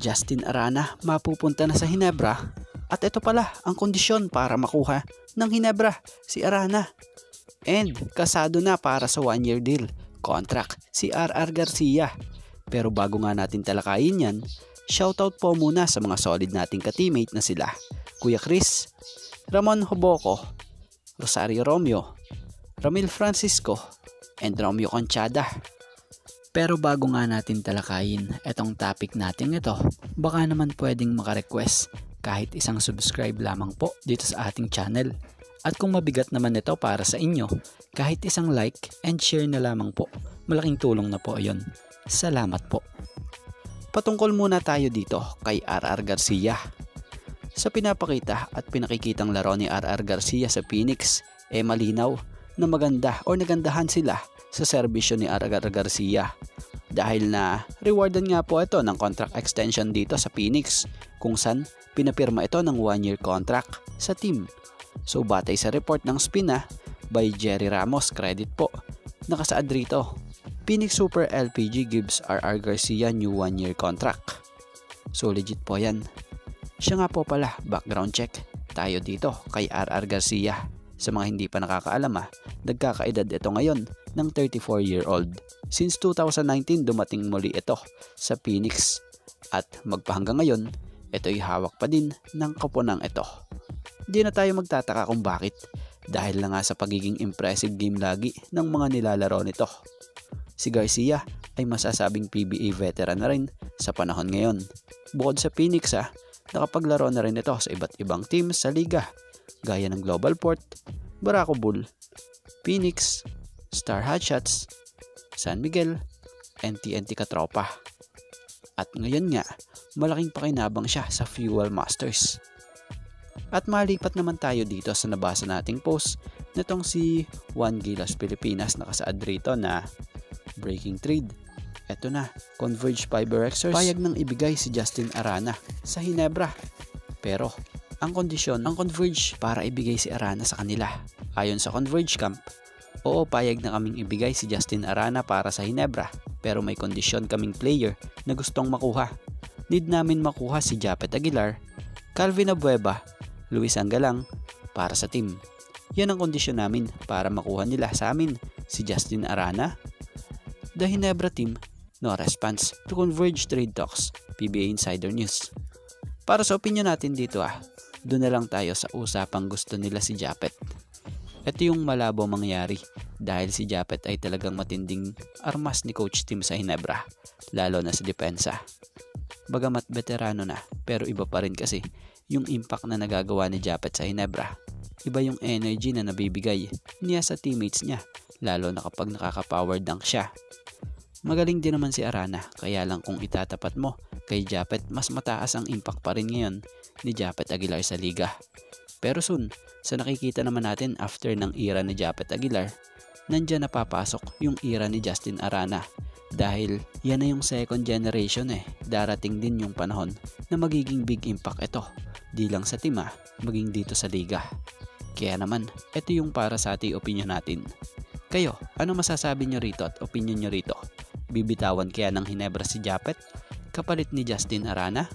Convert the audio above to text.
Justin Arana mapupunta na sa Ginebra at ito pala ang kondisyon para makuha ng Ginebra si Arana. And kasado na para sa 1-year deal contract si RR Garcia. Pero bago nga natin talakayin yan, shoutout po muna sa mga solid nating ka-teammate na sila Kuya Chris, Ramon Hoboco, Rosario Romeo, Ramil Francisco, and Romeo Conchada. Pero bago nga natin talakayin itong topic natin ito, baka naman pwedeng maka-request kahit isang subscribe lamang po dito sa ating channel. At kung mabigat naman ito para sa inyo, kahit isang like and share na lamang po, malaking tulong na po ayon. Salamat po. Patungkol muna tayo dito kay RR Garcia. Sa pinapakita at pinakikitang laro ni RR Garcia sa Phoenix, malinaw na maganda o nagandahan sila sa serbisyo ni RR Garcia dahil na rewardan nga po ito ng contract extension dito sa Phoenix kung saan pinapirma ito ng 1-year contract sa team. So batay sa report ng Spina by Jerry Ramos, credit po, nakasaad rito, Phoenix Super LPG gives RR Garcia new 1-year contract. So legit po yan. Siya nga po pala, background check tayo dito kay RR Garcia. Sa mga hindi pa nakakaalam nagkakaedad ito ngayon ng 34-year-old. Since 2019 dumating muli ito sa Phoenix at magpahanggang ngayon, ito'y hawak pa din ng koponang ito. Di na tayo magtataka kung bakit dahil na nga sa pagiging impressive game lagi ng mga nilalaro nito. Si Garcia ay masasabing PBA veteran na rin sa panahon ngayon. Bukod sa Phoenix nakapaglaro na rin ito sa iba't ibang teams sa liga gaya ng Global Port, Barako Bull, Phoenix, Star Hotshots, San Miguel, and TNT Katropa. At ngayon nga, malaking pakinabang siya sa Fuel Masters. At malipat naman tayo dito sa nabasa nating post nitong si Juan Gilas Pilipinas, nakasaad rito na breaking trade. Eto na, Converge Fiber Xers payag nang ibigay si Justin Arana sa Ginebra. Pero ang kondisyon ang Converge para ibigay si Arana sa kanila. Ayon sa Converge Camp, oo, payag na kaming ibigay si Justin Arana para sa Ginebra, pero may kondisyon kaming player na gustong makuha. Need namin makuha si Japet Aguilar, Calvin Abueva, Luis Angalang para sa team. Yan ang kondisyon namin para makuha nila sa amin si Justin Arana. The Ginebra team, no response to Converge trade talks, PBA Insider News. Para sa opinion natin dito doon na lang tayo sa usapang gusto nila si Japet. Ito yung malabo mangyari dahil si Japet ay talagang matinding armas ni Coach Tim sa Ginebra, lalo na sa depensa. Bagamat veterano na, pero iba pa rin kasi yung impact na nagagawa ni Japet sa Ginebra. Iba yung energy na nabibigay niya sa teammates niya, lalo na kapag nakaka-power dunk siya. Magaling din naman si Arana, kaya lang kung itatapat mo kay Japet, mas mataas ang impact pa rin ngayon ni Japet Aguilar sa liga. Pero soon, sa nakikita naman natin after ng era ni Japet Aguilar, nandyan napapasok yung era ni Justin Arana. Dahil yan na yung second generation darating din yung panahon na magiging big impact ito. Di lang sa team maging dito sa liga. Kaya naman, ito yung para sa ating opinion natin. Kayo, ano masasabi nyo rito at opinion nyo rito? Bibitawan kaya ng Ginebra si Japet kapalit ni Justin Arana?